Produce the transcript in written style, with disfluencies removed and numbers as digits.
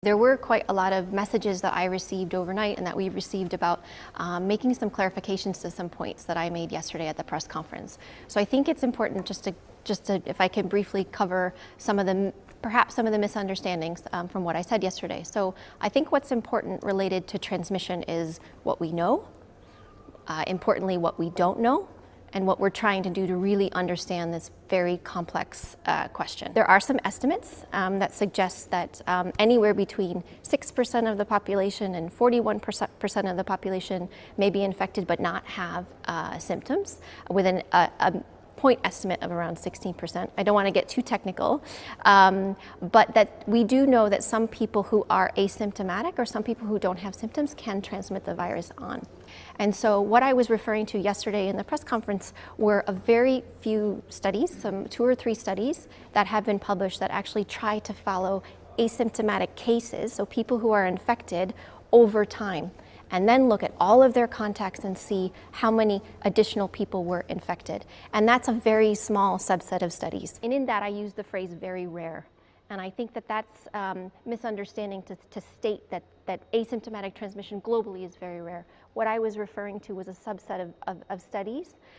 There were quite a lot of messages that I received overnight and that we received about making some clarifications to some points that I made yesterday at the press conference. So I think it's important just to if I can briefly cover perhaps some of the misunderstandings from what I said yesterday. So I think what's important related to transmission is what we know, importantly what we don't know, and what we're trying to do to really understand this very complex question. There are some estimates that suggest that anywhere between 6% of the population and 41% of the population may be infected but not have symptoms, with a point estimate of around 16%. I don't want to get too technical, but that we do know that some people who are asymptomatic or some people who don't have symptoms can transmit the virus on. And so what I was referring to yesterday in the press conference were a very few studies, some 2 or 3 studies that have been published that actually try to follow asymptomatic cases, so people who are infected over time, and then look at all of their contacts and see how many additional people were infected. And that's a very small subset of studies. And in that, I use the phrase very rare. And I think that that's misunderstanding to state that asymptomatic transmission globally is very rare. What I was referring to was a subset of studies